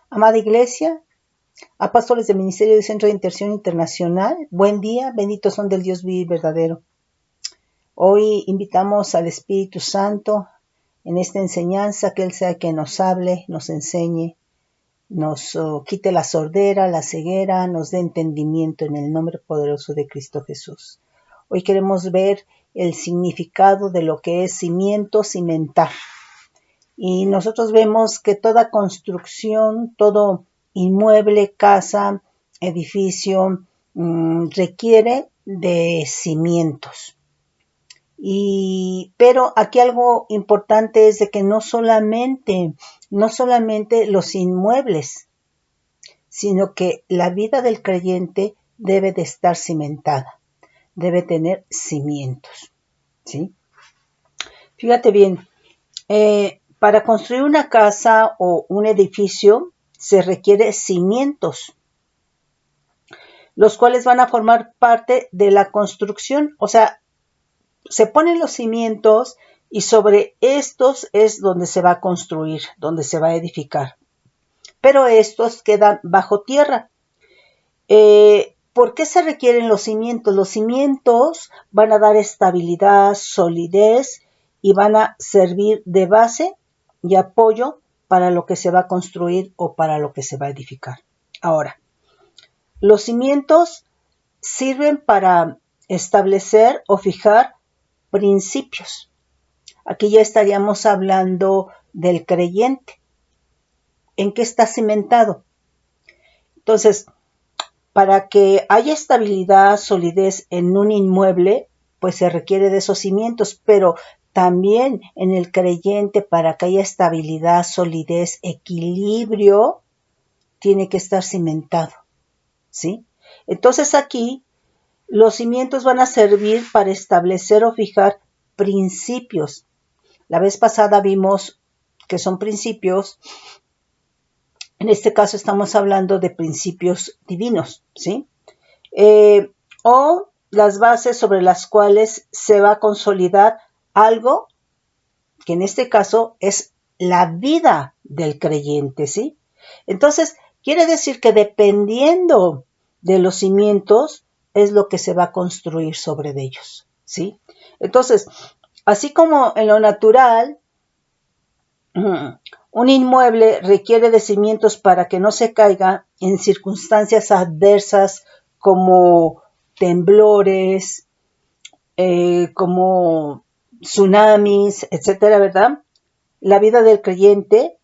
Amada Iglesia, apóstoles del Ministerio del Centro de Intercesión Internacional, buen día, benditos son del Dios vivo y verdadero. Hoy invitamos al Espíritu Santo en esta enseñanza, que Él sea quien nos hable, nos enseñe, nos quite la sordera, la ceguera, nos dé entendimiento en el nombre poderoso de Cristo Jesús. Hoy queremos ver el significado de lo que es cimiento, cimentar. Y nosotros vemos que toda construcción, todo inmueble, casa, edificio, requiere de cimientos. Pero aquí algo importante es de que no solamente los inmuebles, sino que la vida del creyente debe de estar cimentada, debe tener cimientos, ¿sí? Fíjate bien, para construir una casa o un edificio se requiere cimientos, los cuales van a formar parte de la construcción. O sea, se ponen los cimientos y sobre estos es donde se va a construir, donde se va a edificar. Pero estos quedan bajo tierra. ¿Por qué se requieren los cimientos? Los cimientos van a dar estabilidad, solidez y van a servir de base y apoyo para lo que se va a construir o para lo que se va a edificar. Ahora, los cimientos sirven para establecer o fijar principios. Aquí ya estaríamos hablando del creyente. ¿En qué está cimentado? Entonces, para que haya estabilidad, solidez en un inmueble, pues se requiere de esos cimientos, pero también en el creyente, para que haya estabilidad, solidez, equilibrio, tiene que estar cimentado, ¿sí? Entonces aquí los cimientos van a servir para establecer o fijar principios. La vez pasada vimos que son principios. En este caso estamos hablando de principios divinos, ¿sí? O las bases sobre las cuales se va a consolidar algo que en este caso es la vida del creyente, ¿sí? Entonces, quiere decir que dependiendo de los cimientos es lo que se va a construir sobre de ellos, ¿sí? Entonces, así como en lo natural, un inmueble requiere de cimientos para que no se caiga en circunstancias adversas como temblores, como tsunamis, etcétera, ¿verdad? La vida del creyente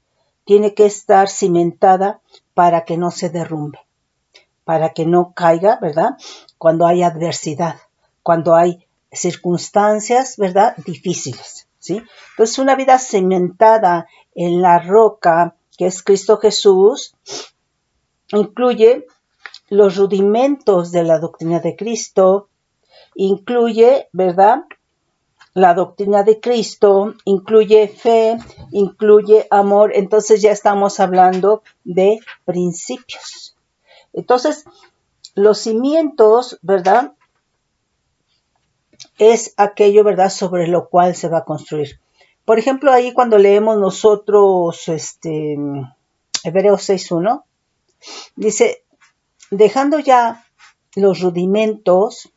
tiene que estar cimentada para que no se derrumbe, para que no caiga, ¿verdad? Cuando hay adversidad, cuando hay circunstancias, ¿verdad? Difíciles, ¿sí? Entonces, una vida cimentada en la roca, que es Cristo Jesús, incluye los rudimentos de la doctrina de Cristo, incluye, ¿verdad?, la doctrina de Cristo, incluye fe, incluye amor. Entonces ya estamos hablando de principios. Entonces, los cimientos, ¿verdad?, es aquello, ¿verdad?, sobre lo cual se va a construir. Por ejemplo, ahí cuando leemos nosotros Hebreos 6:1, dice, dejando ya los rudimentos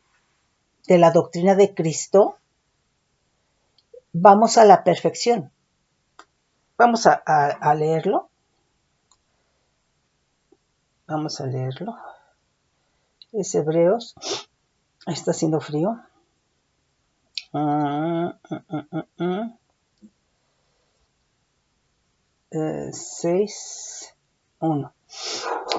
de la doctrina de Cristo, vamos a la perfección. Vamos a leerlo. Vamos a leerlo. Es Hebreos. Está haciendo frío. 6:1.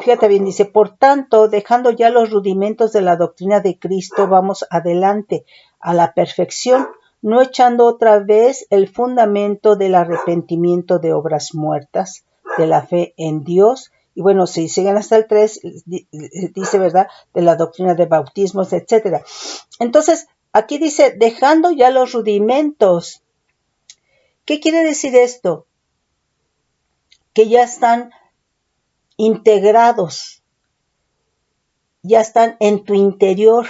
Fíjate bien, dice, por tanto, dejando ya los rudimentos de la doctrina de Cristo, vamos adelante a la perfección, no echando otra vez el fundamento del arrepentimiento de obras muertas, de la fe en Dios. Y bueno, si siguen hasta el 3, dice, ¿verdad?, de la doctrina de bautismos, etcétera. Entonces, aquí dice, dejando ya los rudimentos. ¿Qué quiere decir esto? Que ya están integrados, ya están en tu interior,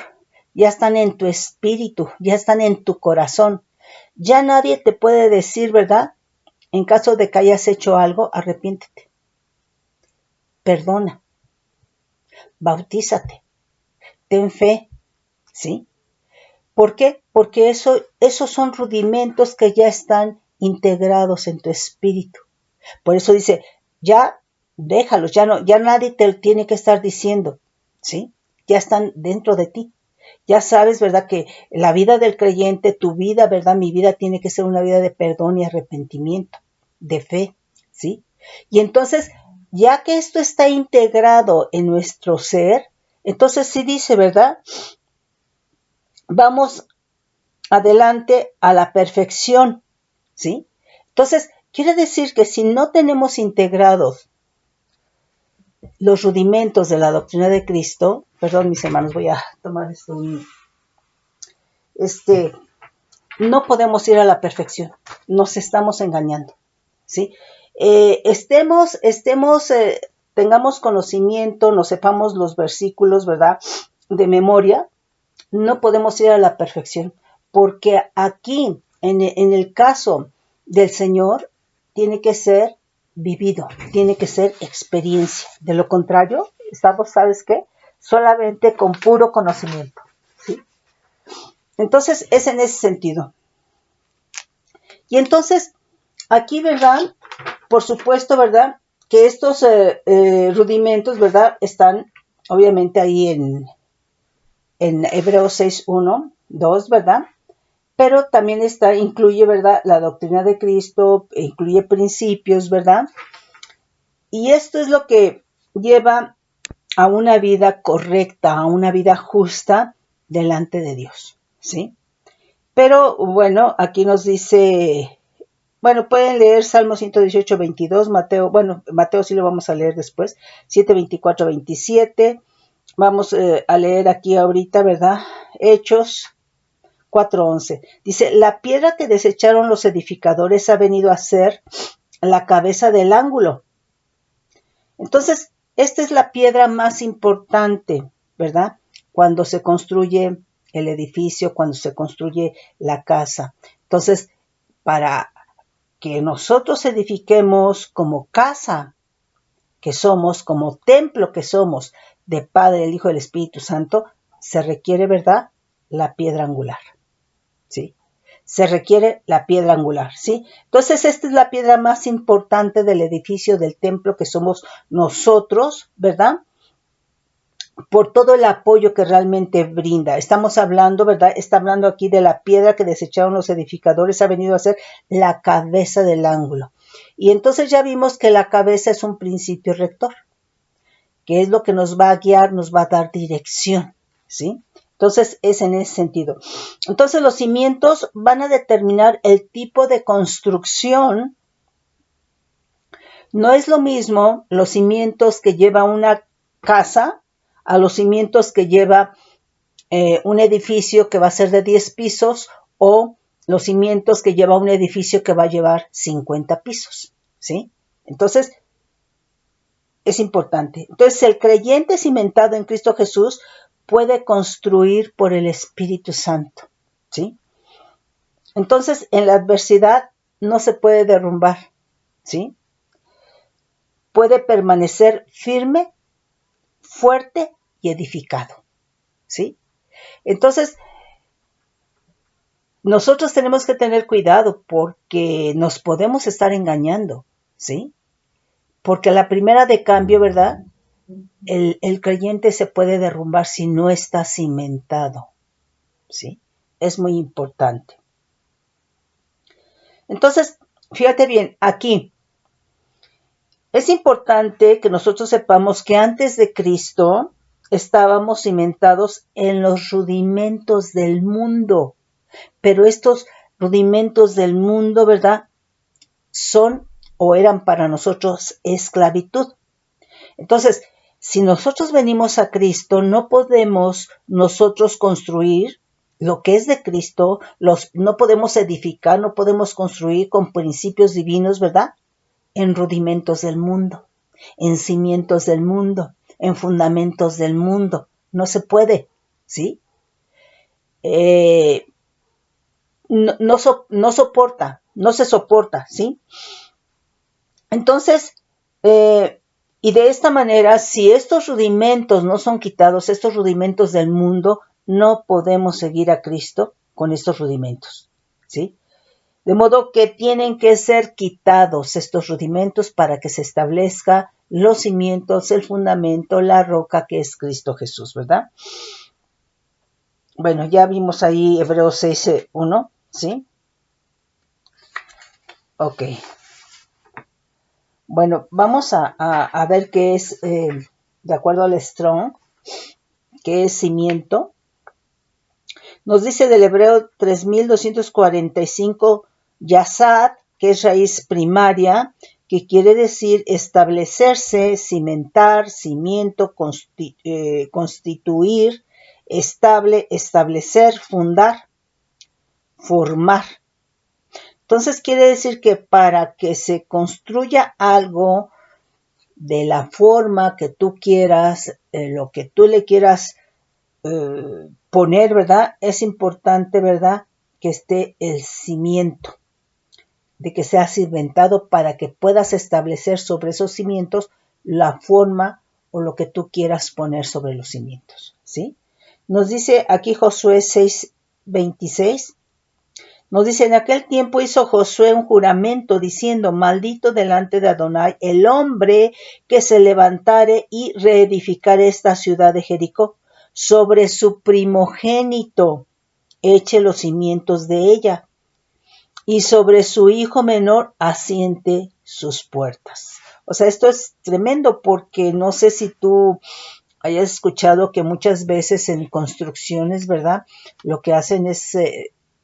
ya están en tu espíritu, ya están en tu corazón. Ya nadie te puede decir, ¿verdad?, en caso de que hayas hecho algo, arrepiéntete. perdona, bautízate, ten fe, ¿sí? ¿Por qué? Porque esos son rudimentos que ya están integrados en tu espíritu. Por eso dice, ya déjalos, ya nadie te tiene que estar diciendo, ¿sí? Ya están dentro de ti. Ya sabes, ¿verdad? Que la vida del creyente, tu vida, ¿verdad? Mi vida tiene que ser una vida de perdón y arrepentimiento, de fe, ¿sí? Y entonces, ya que esto está integrado en nuestro ser, entonces sí dice, ¿verdad? Vamos adelante a la perfección, ¿sí? Entonces, quiere decir que si no tenemos integrados los rudimentos de la doctrina de Cristo, perdón mis hermanos, voy a tomar esto, no podemos ir a la perfección, nos estamos engañando, ¿sí? Tengamos conocimiento, nos sepamos los versículos, ¿verdad? De memoria, no podemos ir a la perfección, porque aquí, en el caso del Señor, tiene que ser vivido, tiene que ser experiencia. De lo contrario, estamos, ¿sabes qué? Solamente con puro conocimiento, ¿sí? Entonces, es en ese sentido. Y entonces, aquí, ¿verdad? Por supuesto, ¿verdad? Que estos rudimentos, ¿verdad? Están obviamente ahí en Hebreos 6, 1, 2, ¿verdad? Pero también incluye, ¿verdad? La doctrina de Cristo, incluye principios, ¿verdad? Y esto es lo que lleva a una vida correcta, a una vida justa delante de Dios, ¿sí? Pero bueno, aquí nos dice, bueno, pueden leer Salmo 118, 22, Mateo sí lo vamos a leer después, 7, 24, 27, vamos a leer aquí ahorita, ¿verdad? Hechos 4:11. Dice, la piedra que desecharon los edificadores ha venido a ser la cabeza del ángulo. Entonces, esta es la piedra más importante, ¿verdad? Cuando se construye el edificio, cuando se construye la casa. Entonces, para que nosotros edifiquemos como casa que somos, como templo que somos de Padre, el Hijo y el Espíritu Santo, se requiere, ¿verdad? La piedra angular, ¿sí? Se requiere la piedra angular, ¿sí? Entonces, esta es la piedra más importante del edificio del templo que somos nosotros, ¿verdad? Por todo el apoyo que realmente brinda. Estamos hablando, ¿verdad? Está hablando aquí de la piedra que desecharon los edificadores, ha venido a ser la cabeza del ángulo. Y entonces ya vimos que la cabeza es un principio rector, que es lo que nos va a guiar, nos va a dar dirección, ¿sí? Entonces es en ese sentido. Entonces los cimientos van a determinar el tipo de construcción. No es lo mismo los cimientos que lleva una casa a los cimientos que lleva un edificio que va a ser de 10 pisos o los cimientos que lleva un edificio que va a llevar 50 pisos, ¿sí? Entonces, es importante. Entonces, el creyente cimentado en Cristo Jesús puede construir por el Espíritu Santo, ¿sí? Entonces, en la adversidad no se puede derrumbar, ¿sí? Puede permanecer firme, fuerte y edificado, ¿sí? Entonces, nosotros tenemos que tener cuidado porque nos podemos estar engañando, ¿sí? Porque a la primera de cambio, ¿verdad? El creyente se puede derrumbar si no está cimentado, ¿sí? Es muy importante. Entonces, fíjate bien, aquí es importante que nosotros sepamos que antes de Cristo estábamos cimentados en los rudimentos del mundo, pero estos rudimentos del mundo, ¿verdad? Son o eran para nosotros esclavitud. Entonces, si nosotros venimos a Cristo, no podemos nosotros construir lo que es de Cristo, no podemos edificar, no podemos construir con principios divinos, ¿verdad? En rudimentos del mundo, en cimientos del mundo, en fundamentos del mundo. No se puede, ¿sí? No soporta, no se soporta, ¿sí? Entonces, Y de esta manera, si estos rudimentos no son quitados, estos rudimentos del mundo, no podemos seguir a Cristo con estos rudimentos, ¿sí? De modo que tienen que ser quitados estos rudimentos para que se establezca los cimientos, el fundamento, la roca que es Cristo Jesús, ¿verdad? Bueno, ya vimos ahí Hebreos 6:1, ¿sí? Ok. Bueno, vamos a ver qué es, de acuerdo al Strong, qué es cimiento. Nos dice del Hebreo 3245, Yasad, que es raíz primaria, que quiere decir establecerse, cimentar, cimiento, constituir, estable, establecer, fundar, formar. Entonces quiere decir que para que se construya algo de la forma que tú quieras, lo que tú le quieras poner, ¿verdad? Es importante, ¿verdad? Que esté el cimiento, de que sea cimentado para que puedas establecer sobre esos cimientos la forma o lo que tú quieras poner sobre los cimientos, ¿sí? Nos dice aquí Josué 6:26, nos dice, en aquel tiempo hizo Josué un juramento diciendo, maldito delante de Adonai el hombre que se levantare y reedificare esta ciudad de Jericó, sobre su primogénito eche los cimientos de ella, y sobre su hijo menor asiente sus puertas. O sea, esto es tremendo porque no sé si tú hayas escuchado que muchas veces en construcciones, ¿verdad? Lo que hacen es,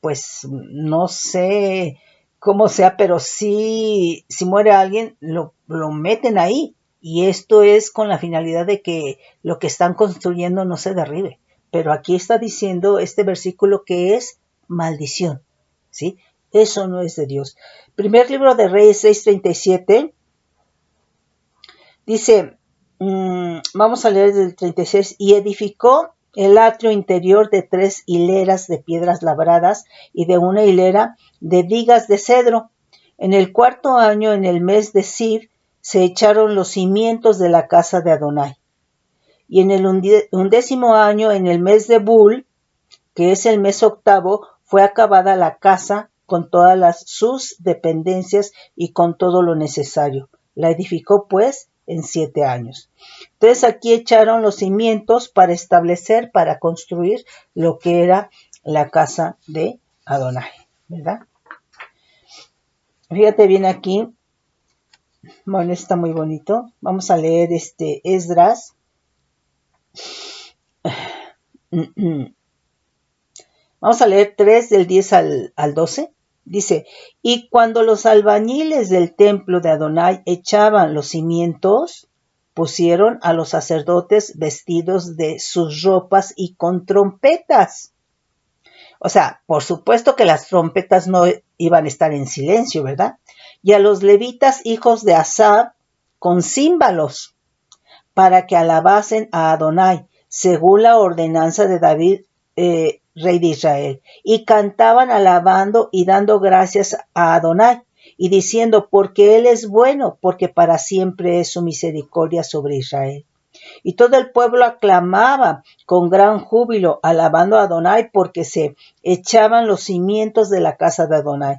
pues, no sé cómo sea, pero sí, si muere alguien, lo meten ahí. Y esto es con la finalidad de que lo que están construyendo no se derribe. Pero aquí está diciendo este versículo que es maldición, ¿sí? Eso no es de Dios. Primer libro de Reyes 6:37 dice, vamos a leer del 36, y edificó el atrio interior de 3 hileras de piedras labradas y de una hilera de vigas de cedro. En el 4.º año, en el mes de Siv, se echaron los cimientos de la casa de Adonai. Y en el 11.º año, en el mes de Bul, que es el mes 8º, fue acabada la casa con todas sus dependencias y con todo lo necesario. La edificó pues en 7 años. Entonces aquí echaron los cimientos para establecer, para construir lo que era la casa de Adonai, ¿verdad? Fíjate bien aquí, bueno, está muy bonito. Vamos a leer Esdras. Vamos a leer 3 del 10 al 12. Dice, y cuando los albañiles del templo de Adonai echaban los cimientos, pusieron a los sacerdotes vestidos de sus ropas y con trompetas. O sea, por supuesto que las trompetas no iban a estar en silencio, ¿verdad? Y a los levitas hijos de Asaf con címbalos para que alabasen a Adonai, según la ordenanza de David, rey de Israel. Y cantaban alabando y dando gracias a Adonai, y diciendo, porque Él es bueno, porque para siempre es su misericordia sobre Israel. Y todo el pueblo aclamaba con gran júbilo, alabando a Adonai, porque se echaban los cimientos de la casa de Adonai.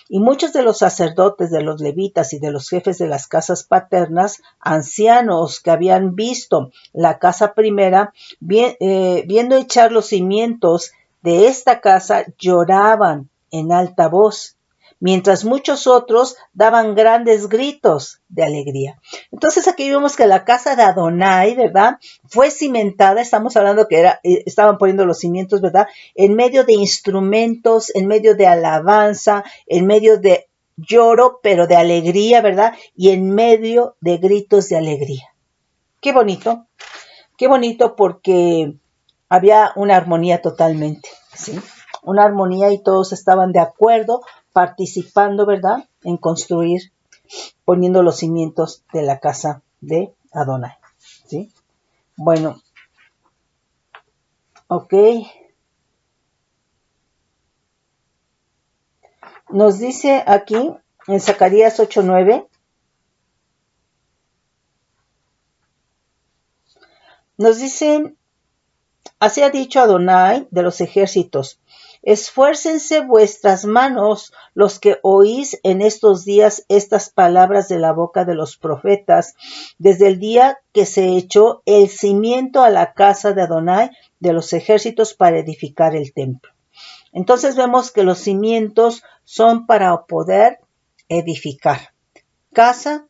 Y muchos de los sacerdotes, de los levitas y de los jefes de las casas paternas, ancianos que habían visto la casa primera, viendo echar los cimientos de esta casa, lloraban en alta voz, mientras muchos otros daban grandes gritos de alegría. Entonces aquí vemos que la casa de Adonai, ¿verdad?, fue cimentada, estamos hablando que estaban poniendo los cimientos, ¿verdad?, en medio de instrumentos, en medio de alabanza, en medio de lloro, pero de alegría, ¿verdad?, y en medio de gritos de alegría. Qué bonito porque había una armonía totalmente, ¿sí? Una armonía y todos estaban de acuerdo, participando, ¿verdad?, en construir, poniendo los cimientos de la casa de Adonai, ¿sí? Bueno, ok. Nos dice aquí en Zacarías 8:9, Nos dice, así ha dicho Adonai de los ejércitos, esfuércense vuestras manos los que oís en estos días estas palabras de la boca de los profetas, desde el día que se echó el cimiento a la casa de Adonai de los ejércitos para edificar el templo. Entonces vemos que los cimientos son para poder edificar. Casa,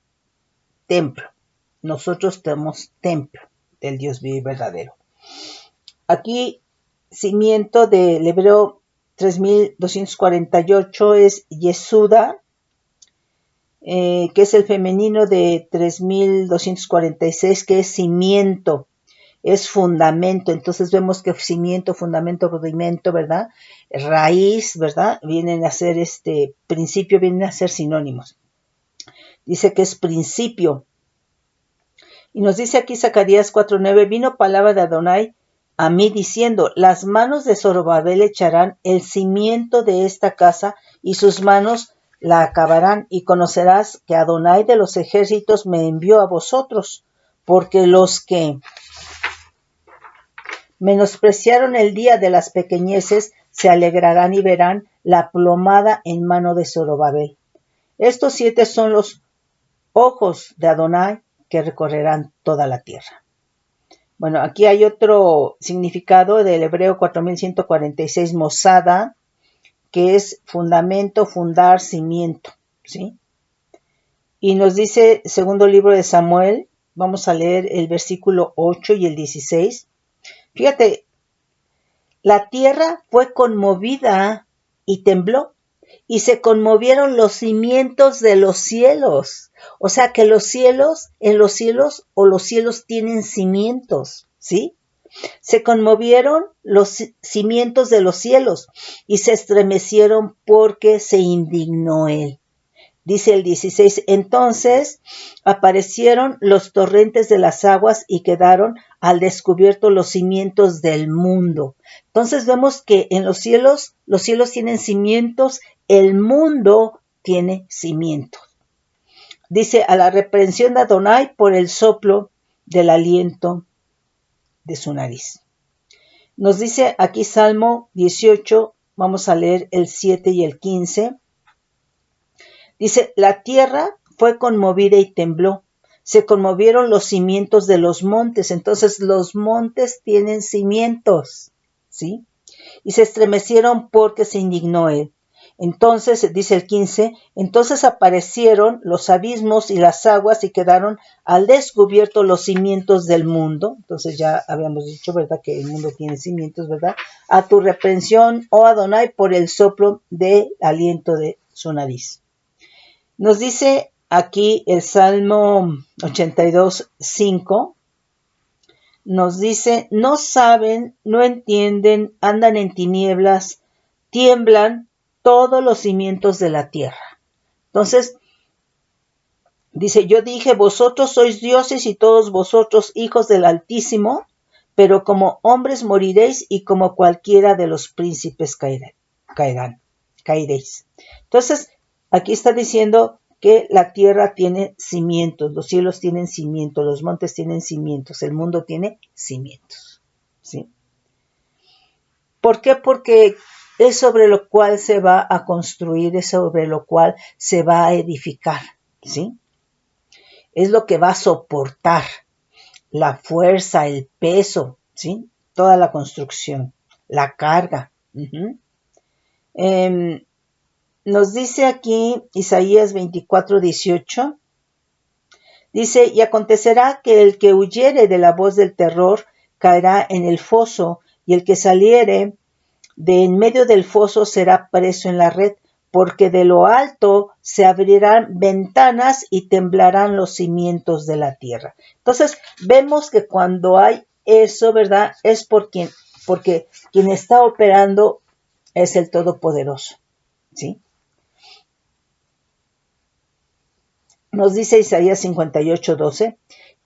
templo. Nosotros tenemos templo del Dios vivo y verdadero. Aquí, cimiento del hebreo 3248 es Yesuda, que es el femenino de 3246, que es cimiento, es fundamento. Entonces vemos que cimiento, fundamento, rudimento, ¿verdad? Raíz, ¿verdad? Vienen a ser principio, vienen a ser sinónimos. Dice que es principio. Y nos dice aquí Zacarías 4:9, vino palabra de Adonai a mí diciendo, las manos de Zorobabel echarán el cimiento de esta casa y sus manos la acabarán, y conocerás que Adonai de los ejércitos me envió a vosotros, porque los que menospreciaron el día de las pequeñeces se alegrarán y verán la plomada en mano de Zorobabel. Estos 7 son los ojos de Adonai que recorrerán toda la tierra. Bueno, aquí hay otro significado del hebreo 4146, mosada, que es fundamento, fundar, cimiento, ¿sí? Y nos dice, segundo libro de Samuel, vamos a leer el versículo 8 y el 16. Fíjate, la tierra fue conmovida y tembló, y se conmovieron los cimientos de los cielos. O sea que los cielos tienen cimientos, ¿sí? Se conmovieron los cimientos de los cielos y se estremecieron porque se indignó él. Dice el 16, entonces aparecieron los torrentes de las aguas y quedaron al descubierto los cimientos del mundo. Entonces vemos que en los cielos tienen cimientos, el mundo tiene cimientos. Dice, a la reprensión de Adonai por el soplo del aliento de su nariz. Nos dice aquí Salmo 18, vamos a leer el 7 y el 15. Dice, la tierra fue conmovida y tembló. Se conmovieron los cimientos de los montes. Entonces los montes tienen cimientos, ¿sí? Y se estremecieron porque se indignó él. Entonces, dice el 15, entonces aparecieron los abismos y las aguas y quedaron al descubierto los cimientos del mundo. Entonces ya habíamos dicho, ¿verdad? Que el mundo tiene cimientos, ¿verdad? A tu reprensión, oh Adonai, por el soplo del aliento de su nariz. Nos dice aquí el Salmo 82:5, nos dice, no saben, no entienden, andan en tinieblas, tiemblan todos los cimientos de la tierra. Entonces, dice, yo dije, vosotros sois dioses y todos vosotros hijos del Altísimo, pero como hombres moriréis y como cualquiera de los príncipes caeréis. Entonces, aquí está diciendo que la tierra tiene cimientos, los cielos tienen cimientos, los montes tienen cimientos, el mundo tiene cimientos, ¿sí? ¿Por qué? Porque es sobre lo cual se va a construir, es sobre lo cual se va a edificar, ¿sí? Es lo que va a soportar la fuerza, el peso, ¿sí? Toda la construcción, la carga. Nos dice aquí Isaías 24:18, dice, y acontecerá que el que huyere de la voz del terror caerá en el foso, y el que saliere de en medio del foso será preso en la red, porque de lo alto se abrirán ventanas y temblarán los cimientos de la tierra. Entonces, vemos que cuando hay eso, ¿verdad? Es porque quien está operando es el Todopoderoso, ¿sí? Nos dice Isaías 58:12,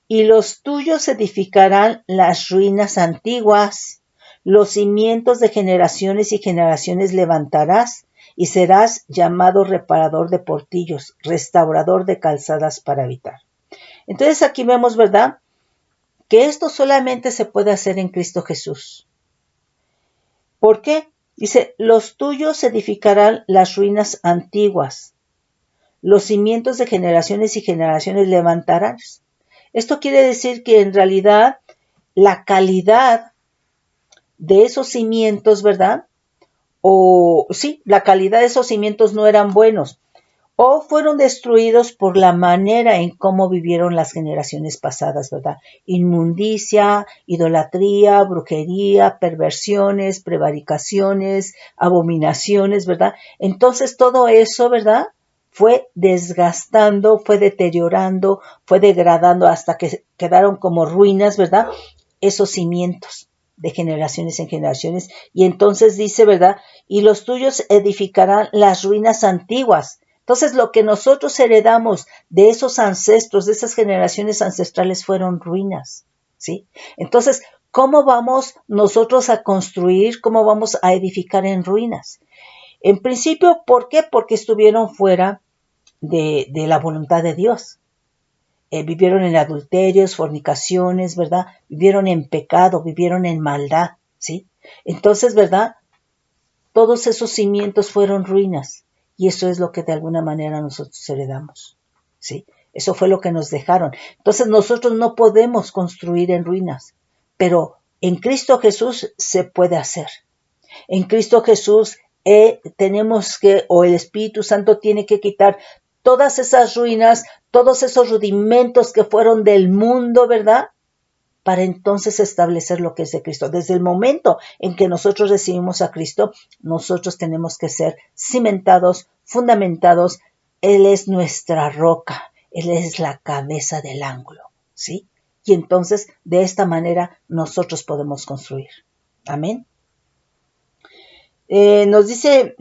y los tuyos edificarán las ruinas antiguas, los cimientos de generaciones y generaciones levantarás, y serás llamado reparador de portillos, restaurador de calzadas para habitar. Entonces aquí vemos, ¿verdad?, que esto solamente se puede hacer en Cristo Jesús. ¿Por qué? Dice, los tuyos edificarán las ruinas antiguas, los cimientos de generaciones y generaciones levantarás. Esto quiere decir que en realidad la calidad de esos cimientos, ¿verdad? La calidad de esos cimientos no eran buenos, o fueron destruidos por la manera en cómo vivieron las generaciones pasadas, ¿verdad? Inmundicia, idolatría, brujería, perversiones, prevaricaciones, abominaciones, ¿verdad? Entonces todo eso, ¿verdad? Fue desgastando, fue deteriorando, fue degradando hasta que quedaron como ruinas, ¿verdad? Esos cimientos de generaciones en generaciones. Y entonces dice, ¿verdad? Y los tuyos edificarán las ruinas antiguas. Entonces, lo que nosotros heredamos de esos ancestros, de esas generaciones ancestrales, fueron ruinas, ¿sí? Entonces, ¿cómo vamos nosotros a construir, cómo vamos a edificar en ruinas? En principio, ¿por qué? Porque estuvieron fuera de la voluntad de Dios. Vivieron en adulterios, fornicaciones, ¿verdad? Vivieron en pecado, vivieron en maldad, ¿sí? Entonces, ¿verdad? Todos esos cimientos fueron ruinas. Y eso es lo que de alguna manera nosotros heredamos, ¿sí? Eso fue lo que nos dejaron. Entonces nosotros no podemos construir en ruinas, pero en Cristo Jesús se puede hacer. En Cristo Jesús tenemos que, o el Espíritu Santo tiene que quitar todas esas ruinas, todos esos rudimentos que fueron del mundo, ¿verdad? Para entonces establecer lo que es de Cristo. Desde el momento en que nosotros recibimos a Cristo, nosotros tenemos que ser cimentados, fundamentados. Él es nuestra roca, Él es la cabeza del ángulo, ¿sí? Y entonces, de esta manera, nosotros podemos construir. Amén. Nos dice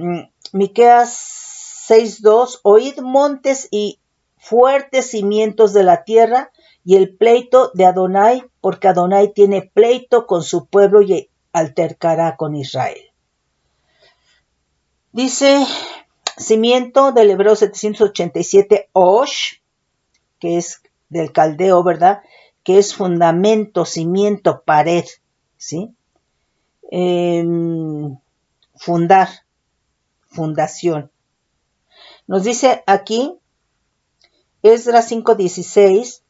Miqueas 6:2, oíd montes y fuertes cimientos de la tierra, y el pleito de Adonai, porque Adonai tiene pleito con su pueblo y altercará con Israel. Dice cimiento del Hebreo 787, Osh, que es del caldeo, ¿verdad? Que es fundamento, cimiento, pared, ¿sí? Fundar, fundación. Nos dice aquí, Esdras 5:16,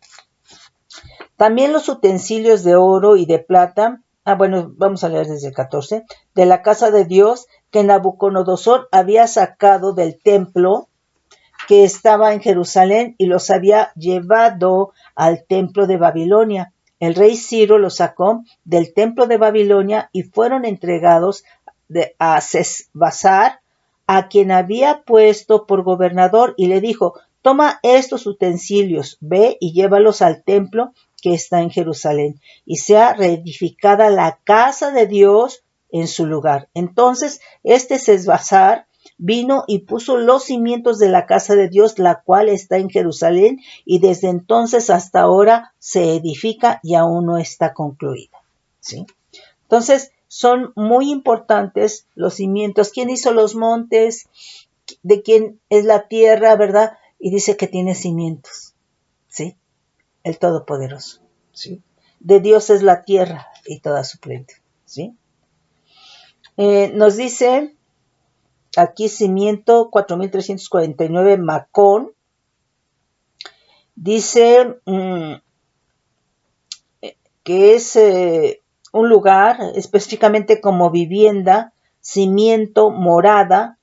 también los utensilios de oro y de plata, vamos a leer desde el 14, de la casa de Dios que Nabucodonosor había sacado del templo que estaba en Jerusalén y los había llevado al templo de Babilonia. El rey Ciro los sacó del templo de Babilonia y fueron entregados a Sesbazar, a quien había puesto por gobernador, y le dijo, toma estos utensilios, ve y llévalos al templo que está en Jerusalén, y sea reedificada la casa de Dios en su lugar. Entonces, Sesbazar vino y puso los cimientos de la casa de Dios, la cual está en Jerusalén, y desde entonces hasta ahora se edifica y aún no está concluida, ¿sí? Entonces, son muy importantes los cimientos. ¿Quién hizo los montes? ¿De quién es la tierra, verdad? Y dice que tiene cimientos, ¿sí? El Todopoderoso, ¿sí? De Dios es la tierra y toda su plenitud, ¿sí? Nos dice aquí cimiento 4349 Macón. Dice que es un lugar específicamente como vivienda, cimiento, morada,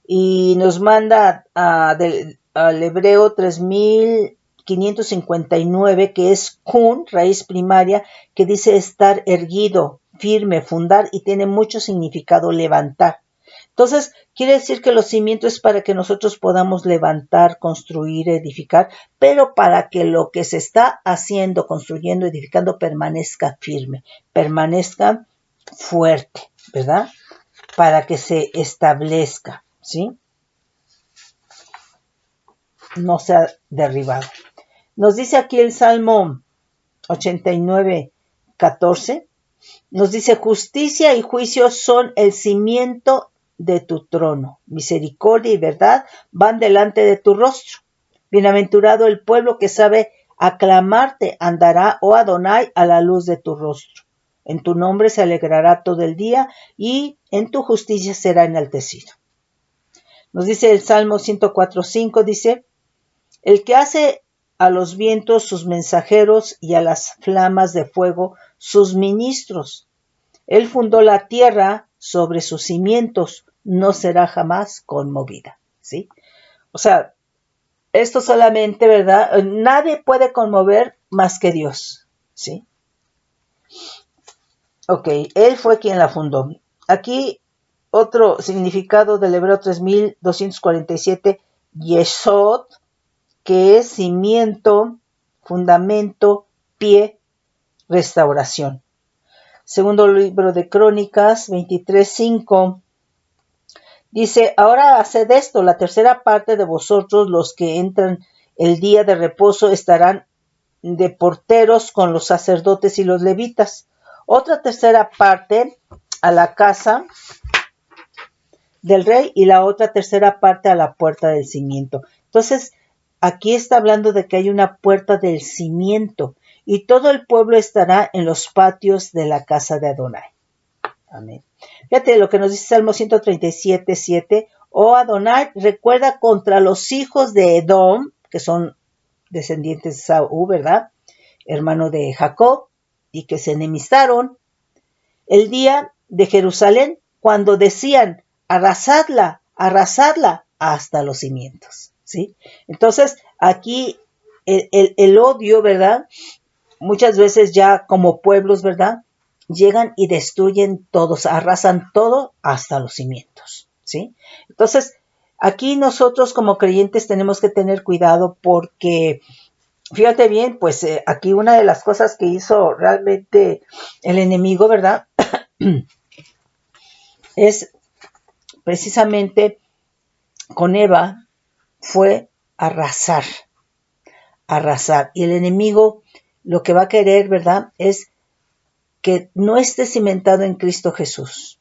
y nos manda al hebreo 3559, que es kun, raíz primaria, que dice estar erguido, firme, fundar, y tiene mucho significado levantar. Entonces, quiere decir que los cimientos es para que nosotros podamos levantar, construir, edificar, pero para que lo que se está haciendo, construyendo, edificando, permanezca firme, permanezca fuerte, ¿verdad? Para que se establezca, ¿sí? No sea derribado. Nos dice aquí el Salmo 89:14, nos dice, justicia y juicio son el cimiento de tu trono, misericordia y verdad van delante de tu rostro. Bienaventurado el pueblo que sabe Aclamarte andará, oh Adonai, a la luz de tu rostro. En tu nombre se alegrará todo el día y en tu justicia será enaltecido. Nos dice el Salmo 104:5, dice, el que hace a los vientos sus mensajeros y a las flamas de fuego sus ministros. Él fundó la tierra sobre sus cimientos, no será jamás conmovida. ¿Sí? O sea, esto solamente, ¿verdad? Nadie puede conmover más que Dios. ¿Sí? Ok, Él fue quien la fundó. Aquí otro significado del Hebreo 3247, Yesod, que es cimiento, fundamento, pie, restauración. Segundo libro de Crónicas 23:5 dice, ahora haced esto, la tercera parte de vosotros los que entran el día de reposo estarán de porteros con los sacerdotes y los levitas. Otra tercera parte a la casa del rey y la otra tercera parte a la puerta del cimiento. Entonces, aquí está hablando de que hay una puerta del cimiento y todo el pueblo estará en los patios de la casa de Adonai. Amén. Fíjate lo que nos dice Salmo 137:7. Oh Adonai, recuerda contra los hijos de Edom, que son descendientes de Saúl, ¿verdad? Hermano de Jacob, y que se enemistaron, el día de Jerusalén, cuando decían, arrasadla, arrasadla hasta los cimientos, ¿sí? Entonces, aquí el odio, ¿verdad? Muchas veces ya como pueblos, ¿verdad? Llegan y destruyen todos, arrasan todo hasta los cimientos, ¿sí? Entonces, aquí nosotros como creyentes tenemos que tener cuidado porque, fíjate bien, pues aquí una de las cosas que hizo realmente el enemigo, ¿verdad? Es precisamente con Eva fue arrasar. Y el enemigo lo que va a querer, ¿verdad? Es que no esté cimentado en Cristo Jesús.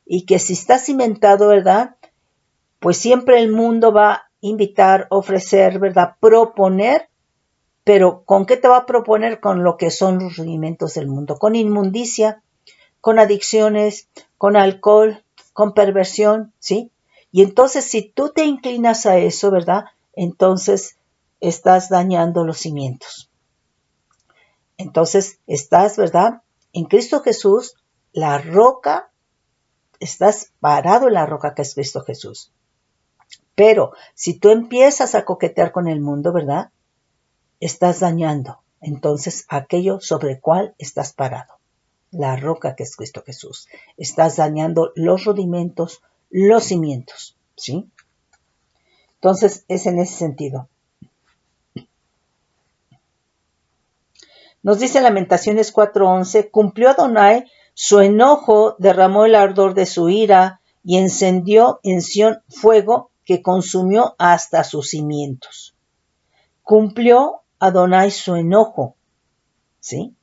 Y que si está cimentado, ¿verdad? Pues siempre el mundo va a invitar, ofrecer, ¿verdad? Proponer, pero ¿con qué te va a proponer? Con lo que son los rudimentos del mundo, con inmundicia, con adicciones, con alcohol, con perversión, ¿sí? Y entonces si tú te inclinas a eso, ¿verdad? Entonces estás dañando los cimientos. Entonces estás, ¿verdad? En Cristo Jesús, la roca, estás parado en la roca que es Cristo Jesús. Pero si tú empiezas a coquetear con el mundo, ¿verdad? Estás dañando entonces aquello sobre el cual estás parado. La roca que es Cristo Jesús. Estás dañando los rudimentos, los cimientos, ¿sí? Entonces es en ese sentido. Nos dice Lamentaciones 4:11, cumplió Adonai su enojo, derramó el ardor de su ira y encendió en Sión fuego que consumió hasta sus cimientos. Cumplió Adonai su enojo, ¿sí?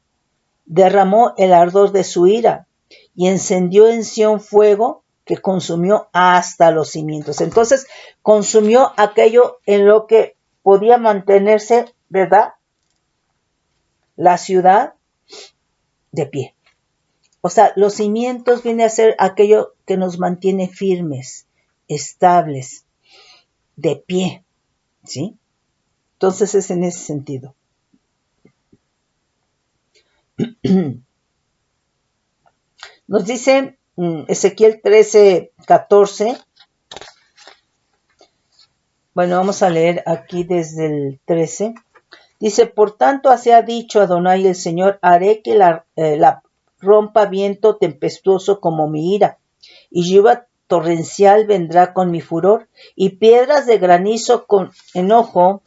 Derramó el ardor de su ira y encendió en Sión fuego que consumió hasta los cimientos. Entonces, consumió aquello en lo que podía mantenerse, ¿verdad? La ciudad de pie. O sea, los cimientos viene a ser aquello que nos mantiene firmes, estables, de pie, ¿sí? Entonces es en ese sentido. Nos dice Ezequiel 13:14. Bueno, vamos a leer aquí desde el 13. Dice, por tanto, así ha dicho Adonai el Señor, haré que la rompa viento tempestuoso como mi ira, y lluvia torrencial vendrá con mi furor, y piedras de granizo con enojo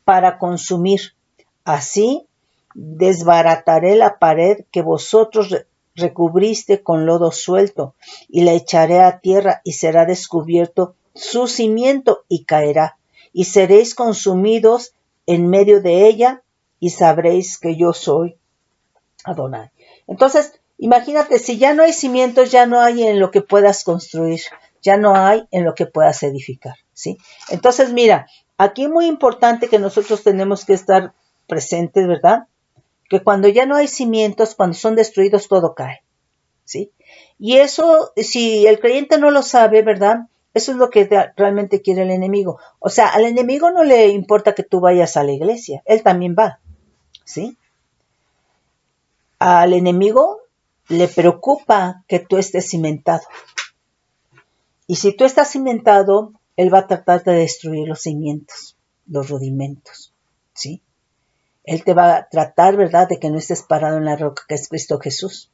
para consumir. Así desbarataré la pared que vosotros recubriste con lodo suelto, y la echaré a tierra, y será descubierto su cimiento, y caerá, y seréis consumidos en medio de ella, y sabréis que yo soy Adonai. Entonces, imagínate, si ya no hay cimientos, ya no hay en lo que puedas construir, ya no hay en lo que puedas edificar, ¿sí? Entonces, mira, aquí muy importante que nosotros tenemos que estar presentes, ¿verdad? Que cuando ya no hay cimientos, cuando son destruidos, todo cae, ¿sí? Y eso, si el creyente no lo sabe, ¿verdad? Eso es lo que realmente quiere el enemigo. O sea, al enemigo no le importa que tú vayas a la iglesia, él también va, ¿sí? Al enemigo le preocupa que tú estés cimentado. Y si tú estás cimentado, él va a tratar de destruir los cimientos, los rudimentos, ¿sí? Él te va a tratar, ¿verdad?, de que no estés parado en la roca que es Cristo Jesús,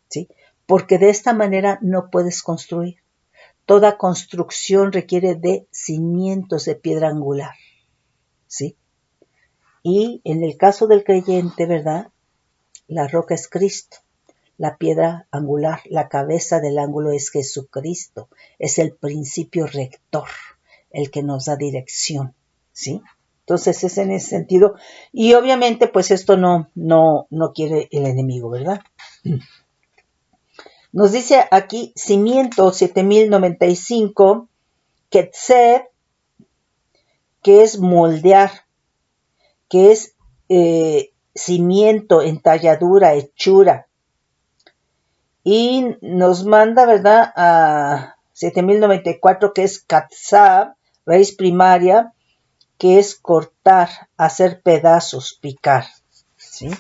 ¿sí? Porque de esta manera no puedes construir. Toda construcción requiere de cimientos de piedra angular, ¿sí? Y en el caso del creyente, ¿verdad?, la roca es Cristo. La piedra angular, la cabeza del ángulo es Jesucristo. Es el principio rector, el que nos da dirección, ¿sí? Entonces es en ese sentido. Y obviamente, pues esto no quiere el enemigo, ¿verdad? Nos dice aquí cimiento 7095, Ketzeb, que es moldear, que es cimiento, entalladura, hechura. Y nos manda, ¿verdad?, a 7094, que es Katzab, raíz primaria, que es cortar, hacer pedazos, picar, ¿sí?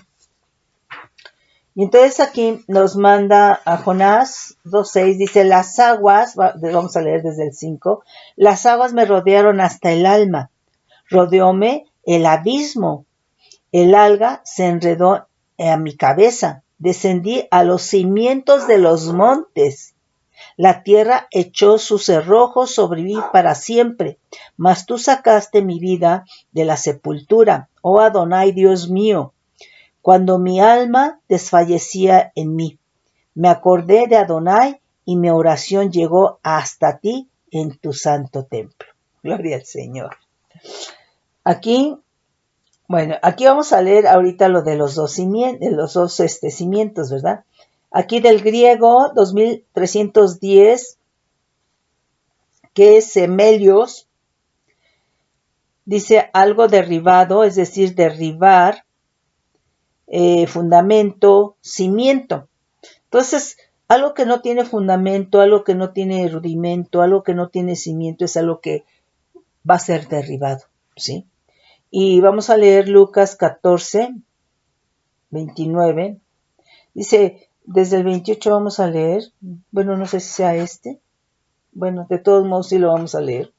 Y entonces aquí nos manda a Jonás 2.6, dice, las aguas, vamos a leer desde el 5, las aguas me rodearon hasta el alma, rodeóme el abismo, el alga se enredó a mi cabeza, descendí a los cimientos de los montes, la tierra echó sus cerrojos sobre mí para siempre, mas tú sacaste mi vida de la sepultura, oh Adonai, Dios mío, cuando mi alma desfallecía en mí. Me acordé de Adonai y mi oración llegó hasta ti en tu santo templo. Gloria al Señor. Aquí vamos a leer ahorita lo de los dos cimientos, ¿verdad? Aquí del griego 2310, que es semelios, dice algo derribado, es decir, derribar, fundamento, cimiento. Entonces, algo que no tiene fundamento, algo que no tiene rudimento, algo que no tiene cimiento, es algo que va a ser derribado, ¿sí? Y vamos a leer Lucas 14, 29. Dice, desde el 28 vamos a leer. Bueno, no sé si sea este. Bueno, de todos modos sí lo vamos a leer.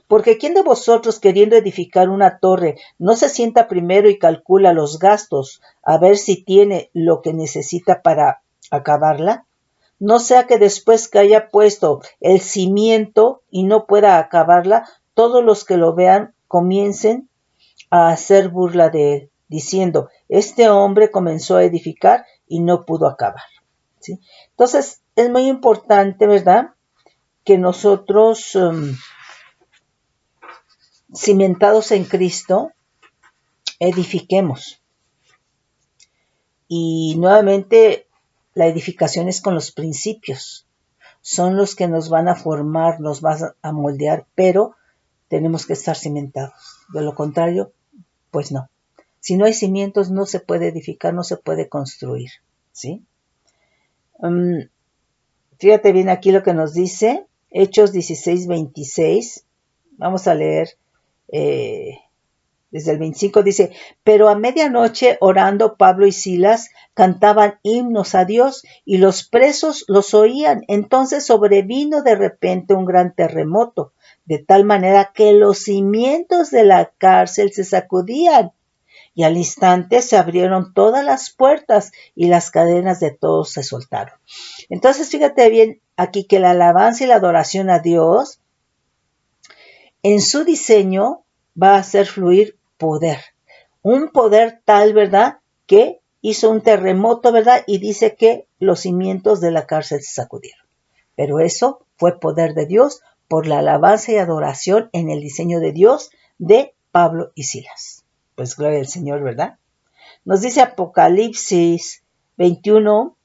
Porque ¿quién de vosotros, queriendo edificar una torre, no se sienta primero y calcula los gastos, a ver si tiene lo que necesita para acabarla? No sea que después que haya puesto el cimiento y no pueda acabarla, todos los que lo vean comiencen a hacer burla de él, diciendo, este hombre comenzó a edificar y no pudo acabar, ¿sí? Entonces, es muy importante, ¿verdad?, que nosotros, cimentados en Cristo, edifiquemos. Y nuevamente, la edificación es con los principios. Son los que nos van a formar, nos van a moldear, pero tenemos que estar cimentados. De lo contrario, pues no. Si no hay cimientos, no se puede edificar, no se puede construir, ¿sí? Fíjate bien aquí lo que nos dice, Hechos 16:26. Vamos a leer desde el 25, dice, pero a medianoche orando Pablo y Silas cantaban himnos a Dios y los presos los oían. Entonces sobrevino de repente un gran terremoto, de tal manera que los cimientos de la cárcel se sacudían. Y al instante se abrieron todas las puertas y las cadenas de todos se soltaron. Entonces, fíjate bien aquí que la alabanza y la adoración a Dios, en su diseño, va a hacer fluir poder. Un poder tal, ¿verdad?, que hizo un terremoto, ¿verdad?, y dice que los cimientos de la cárcel se sacudieron. Pero eso fue poder de Dios por la alabanza y adoración en el diseño de Dios de Pablo y Silas. Pues gloria al Señor, ¿verdad? Nos dice Apocalipsis 21,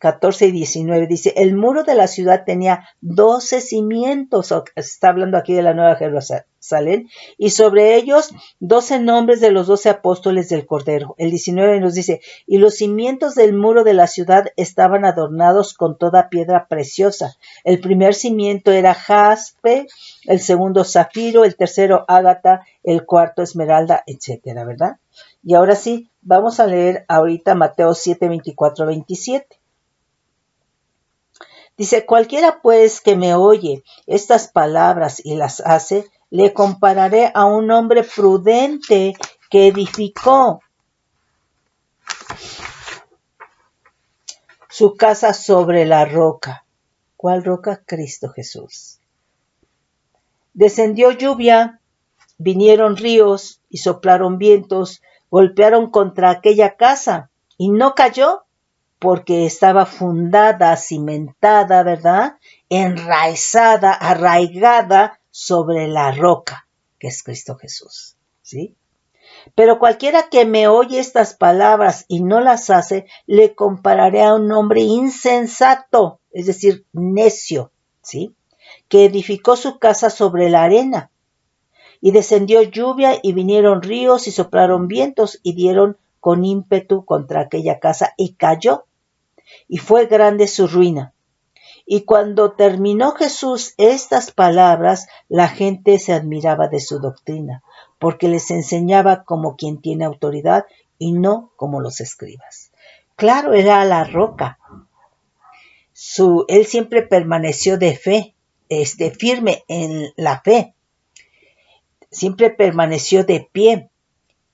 14 y 19, dice, el muro de la ciudad tenía 12 cimientos, está hablando aquí de la Nueva Jerusalén, y sobre ellos 12 nombres de los 12 apóstoles del Cordero. El 19 nos dice, y los cimientos del muro de la ciudad estaban adornados con toda piedra preciosa. El primer cimiento era jaspe, el segundo zafiro, el tercero ágata, el cuarto esmeralda, etcétera, ¿verdad? Y ahora sí, vamos a leer ahorita Mateo 7, 24, 27. Dice, cualquiera pues que me oye estas palabras y las hace, le compararé a un hombre prudente que edificó su casa sobre la roca. ¿Cuál roca? Cristo Jesús. Descendió lluvia, vinieron ríos y soplaron vientos, golpearon contra aquella casa y no cayó porque estaba fundada, cimentada, ¿verdad? Enraizada, arraigada sobre la roca, que es Cristo Jesús, ¿sí? Pero cualquiera que me oye estas palabras y no las hace, le compararé a un hombre insensato, es decir, necio, ¿sí? Que edificó su casa sobre la arena. Y descendió lluvia y vinieron ríos y soplaron vientos y dieron con ímpetu contra aquella casa y cayó. Y fue grande su ruina. Y cuando terminó Jesús estas palabras, la gente se admiraba de su doctrina, porque les enseñaba como quien tiene autoridad y no como los escribas. Claro, era la roca. Él siempre permaneció de fe, firme en la fe. Siempre permaneció de pie.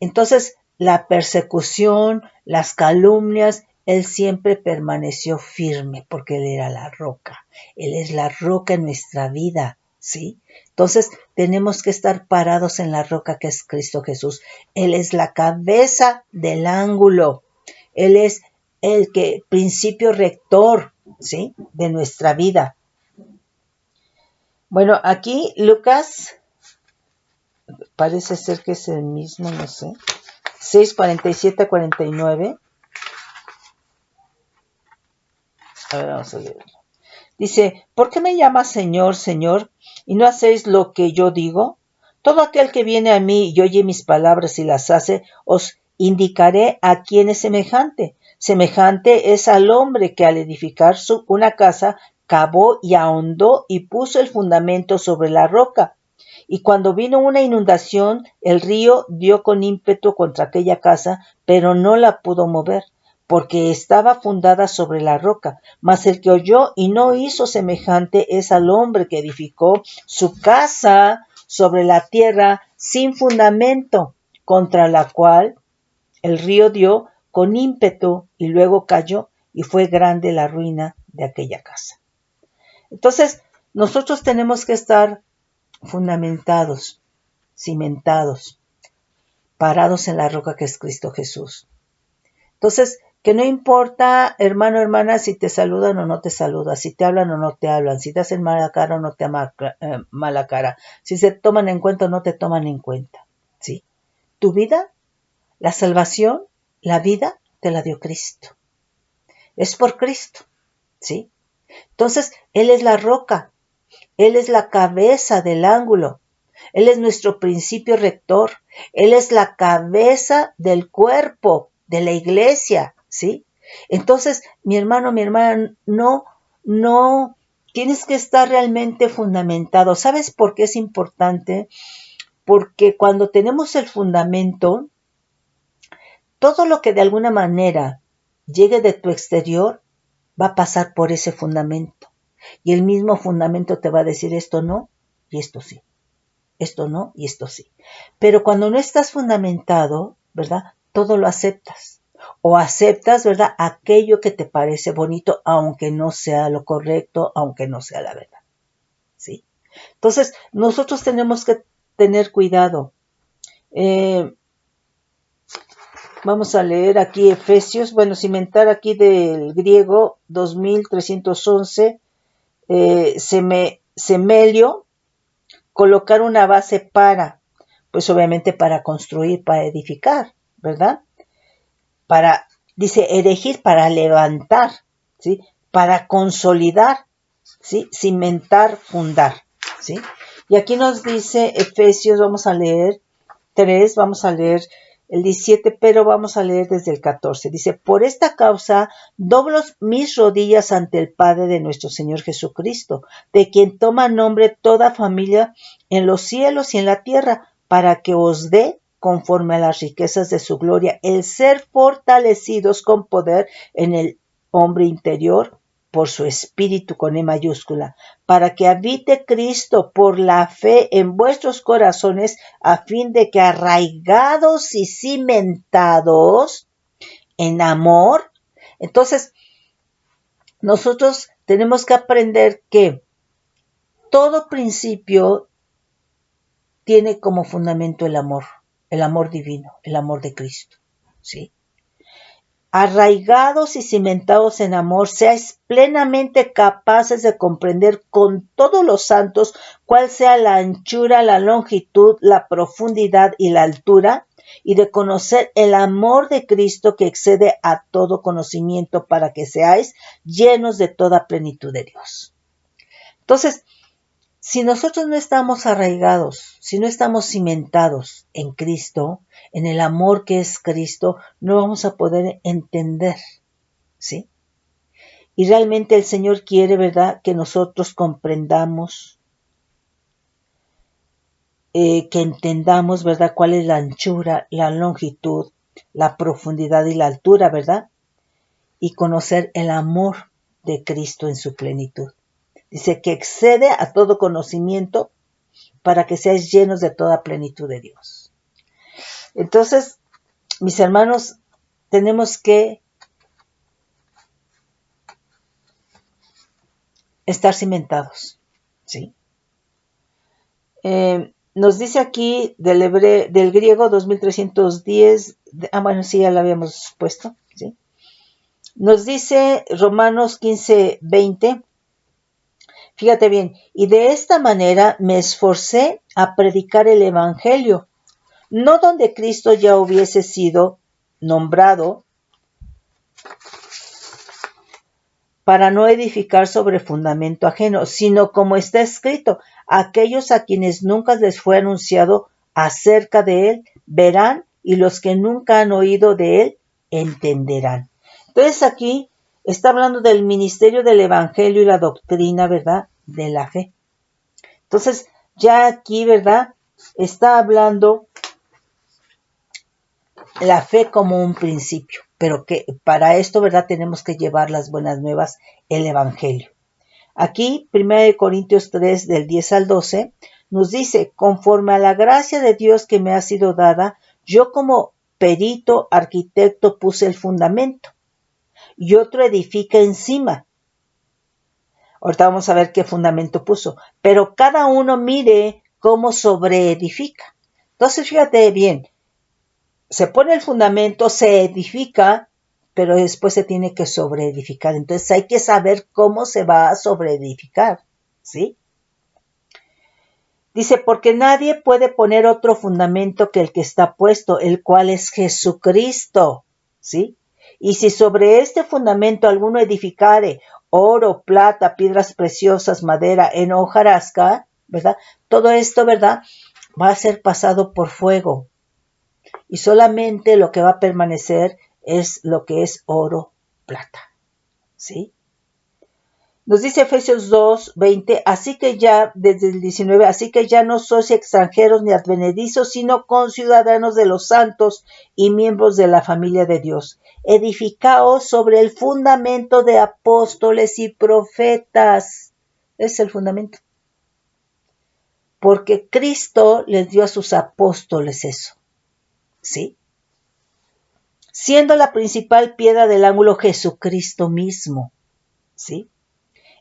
Entonces, la persecución, las calumnias, él siempre permaneció firme porque él era la roca. Él es la roca en nuestra vida, ¿sí? Entonces, tenemos que estar parados en la roca que es Cristo Jesús. Él es la cabeza del ángulo. Él es el principio rector, ¿sí? De nuestra vida. Bueno, aquí Lucas, parece ser que es el mismo, no sé. 6, 47 a 49. A ver, vamos a leerlo. Dice, ¿por qué me llamas Señor, Señor, y no hacéis lo que yo digo? Todo aquel que viene a mí y oye mis palabras y las hace, os indicaré a quién es semejante. Semejante es al hombre que al edificar una casa, cavó y ahondó y puso el fundamento sobre la roca. Y cuando vino una inundación, el río dio con ímpetu contra aquella casa, pero no la pudo mover, porque estaba fundada sobre la roca. Mas el que oyó y no hizo semejante es al hombre que edificó su casa sobre la tierra sin fundamento, contra la cual el río dio con ímpetu y luego cayó, y fue grande la ruina de aquella casa. Entonces, nosotros tenemos que estar fundamentados, cimentados, parados en la roca que es Cristo Jesús. Entonces, que no importa, hermano, hermana, si te saludan o no te saludan, si te hablan o no te hablan, si te hacen mala cara o no te hacen mala cara, si se toman en cuenta o no te toman en cuenta, ¿sí? Tu vida, la salvación, la vida, te la dio Cristo. Es por Cristo, ¿sí? Entonces, Él es la roca, Él es la cabeza del ángulo, Él es nuestro principio rector, Él es la cabeza del cuerpo de la iglesia, ¿sí? Entonces, mi hermano, mi hermana, no, tienes que estar realmente fundamentado. ¿Sabes por qué es importante? Porque cuando tenemos el fundamento, todo lo que de alguna manera llegue de tu exterior va a pasar por ese fundamento. Y el mismo fundamento te va a decir esto no y esto sí. Esto no y esto sí. Pero cuando no estás fundamentado, ¿verdad? Todo lo aceptas. O aceptas, ¿verdad? Aquello que te parece bonito, aunque no sea lo correcto, aunque no sea la verdad. ¿Sí? Entonces, nosotros tenemos que tener cuidado. Vamos a leer aquí Efesios. Bueno, cimentar aquí del griego 2311. Semelio. Colocar una base para, pues obviamente para construir, para edificar, ¿verdad? Dice erigir, para levantar, ¿sí? Para consolidar, ¿sí? Cimentar, fundar, ¿sí? Y aquí nos dice Efesios, vamos a leer 3, vamos a leer el 17, pero vamos a leer desde el 14. Dice, por esta causa doblo mis rodillas ante el Padre de nuestro Señor Jesucristo, de quien toma nombre toda familia en los cielos y en la tierra, para que os dé, conforme a las riquezas de su gloria, el ser fortalecidos con poder en el hombre interior, por su espíritu con E mayúscula, para que habite Cristo por la fe en vuestros corazones, a fin de que arraigados y cimentados en amor. Entonces, nosotros tenemos que aprender que todo principio tiene como fundamento el amor divino, el amor de Cristo, ¿sí? Arraigados y cimentados en amor, seáis plenamente capaces de comprender con todos los santos cuál sea la anchura, la longitud, la profundidad y la altura, y de conocer el amor de Cristo que excede a todo conocimiento, para que seáis llenos de toda plenitud de Dios. Entonces, si nosotros no estamos arraigados, si no estamos cimentados en Cristo, en el amor que es Cristo, no vamos a poder entender, ¿sí? Y realmente el Señor quiere, ¿verdad?, que nosotros comprendamos, que entendamos, ¿verdad?, cuál es la anchura, la longitud, la profundidad y la altura, ¿verdad? Y conocer el amor de Cristo en su plenitud. Dice que excede a todo conocimiento, para que seáis llenos de toda plenitud de Dios. Entonces, mis hermanos, tenemos que estar cimentados, ¿sí? Nos dice aquí del griego 2310, bueno, sí, ya lo habíamos puesto, ¿sí? Nos dice Romanos 15:20, fíjate bien, y de esta manera me esforcé a predicar el evangelio, no donde Cristo ya hubiese sido nombrado, para no edificar sobre fundamento ajeno, sino como está escrito, aquellos a quienes nunca les fue anunciado acerca de él, verán, y los que nunca han oído de él, entenderán. Entonces aquí está hablando del ministerio del evangelio y la doctrina, ¿verdad?, de la fe. Entonces, ya aquí, ¿verdad?, está hablando la fe como un principio, pero que para esto, ¿verdad?, tenemos que llevar las buenas nuevas, el evangelio. Aquí, 1 Corintios 3, del 10 al 12, nos dice, conforme a la gracia de Dios que me ha sido dada, yo como perito, arquitecto, puse el fundamento, y otro edifica encima. Ahorita vamos a ver qué fundamento puso, pero cada uno mire cómo sobreedifica. Entonces, fíjate bien, se pone el fundamento, se edifica, pero después se tiene que sobreedificar. Entonces hay que saber cómo se va a sobreedificar, ¿sí? Dice, porque nadie puede poner otro fundamento que el que está puesto, el cual es Jesucristo, ¿sí? Y si sobre este fundamento alguno edificare oro, plata, piedras preciosas, madera, heno, hojarasca, ¿verdad? Todo esto, ¿verdad?, va a ser pasado por fuego. Y solamente lo que va a permanecer es lo que es oro, plata, ¿sí? Nos dice Efesios 2:20, así que ya, desde el 19, así que ya no sois extranjeros ni advenedizos, sino conciudadanos de los santos y miembros de la familia de Dios. Edificaos sobre el fundamento de apóstoles y profetas. Es el fundamento. Porque Cristo les dio a sus apóstoles eso, ¿sí? Siendo la principal piedra del ángulo Jesucristo mismo, ¿sí?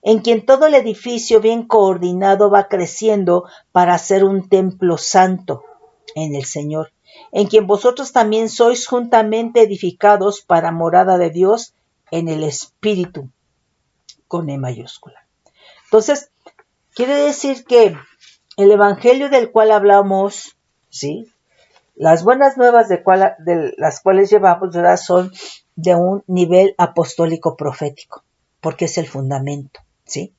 En quien todo el edificio bien coordinado va creciendo para ser un templo santo en el Señor, en quien vosotros también sois juntamente edificados para morada de Dios en el Espíritu, con E mayúscula. Entonces, quiere decir que el evangelio del cual hablamos, ¿sí?, las buenas nuevas de las cuales llevamos, ¿verdad?, son de un nivel apostólico profético, porque es el fundamento, ¿sí?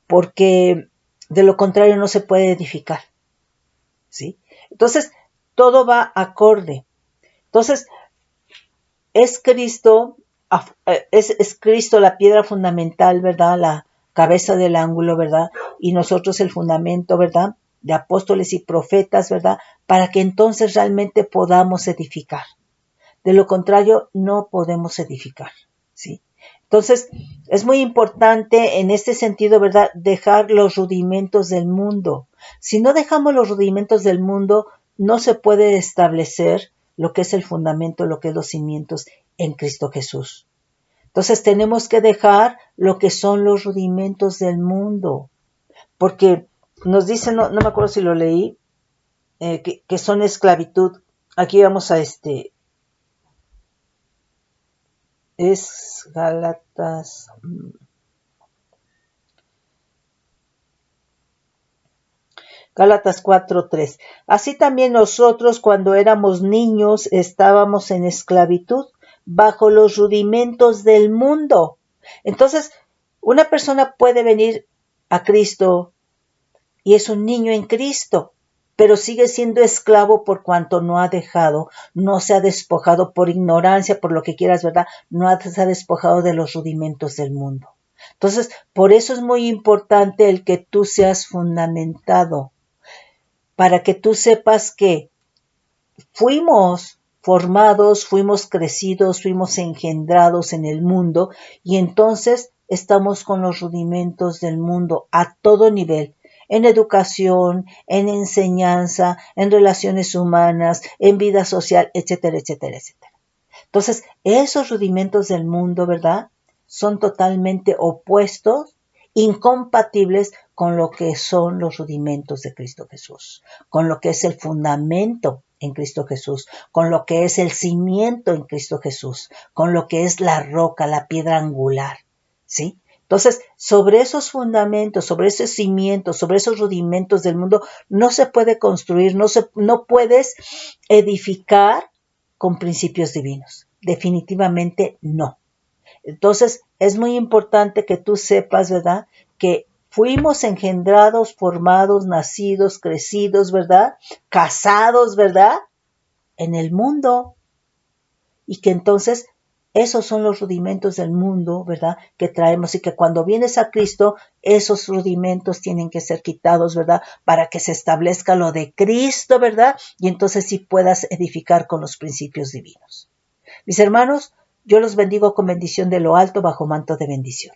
Porque de lo contrario no se puede edificar, ¿sí? Entonces, todo va acorde. Entonces, es Cristo, es Cristo la piedra fundamental, ¿verdad? La cabeza del ángulo, ¿verdad? Y nosotros el fundamento, ¿verdad? De apóstoles y profetas, ¿verdad? Para que entonces realmente podamos edificar. De lo contrario, no podemos edificar, ¿sí? Entonces, es muy importante en este sentido, ¿verdad? Dejar los rudimentos del mundo. Si no dejamos los rudimentos del mundo, no se puede establecer lo que es el fundamento, lo que es los cimientos en Cristo Jesús. Entonces, tenemos que dejar lo que son los rudimentos del mundo. Porque nos dice, no me acuerdo si lo leí, que son esclavitud. Aquí vamos a es Gálatas 4:3. Así también nosotros cuando éramos niños estábamos en esclavitud bajo los rudimentos del mundo. Entonces, una persona puede venir a Cristo y es un niño en Cristo, pero sigue siendo esclavo por cuanto no ha dejado, no se ha despojado por ignorancia, por lo que quieras, ¿verdad? No se ha despojado de los rudimentos del mundo. Entonces, por eso es muy importante el que tú seas fundamentado, para que tú sepas que fuimos formados, fuimos crecidos, fuimos engendrados en el mundo y entonces estamos con los rudimentos del mundo a todo nivel, en educación, en enseñanza, en relaciones humanas, en vida social, etcétera, etcétera, etcétera. Entonces, esos rudimentos del mundo, ¿verdad? Son totalmente opuestos, incompatibles con lo que son los rudimentos de Cristo Jesús, con lo que es el fundamento en Cristo Jesús, con lo que es el cimiento en Cristo Jesús, con lo que es la roca, la piedra angular, ¿sí? Entonces, sobre esos fundamentos, sobre esos cimientos, sobre esos rudimentos del mundo, no se puede construir, no puedes edificar con principios divinos. Definitivamente no. Entonces, es muy importante que tú sepas, ¿verdad? Que fuimos engendrados, formados, nacidos, crecidos, ¿verdad? Casados, ¿verdad? En el mundo. Y que entonces esos son los rudimentos del mundo, ¿verdad? Que traemos y que cuando vienes a Cristo, esos rudimentos tienen que ser quitados, ¿verdad? Para que se establezca lo de Cristo, ¿verdad? Y entonces sí puedas edificar con los principios divinos. Mis hermanos, yo los bendigo con bendición de lo alto bajo manto de bendición.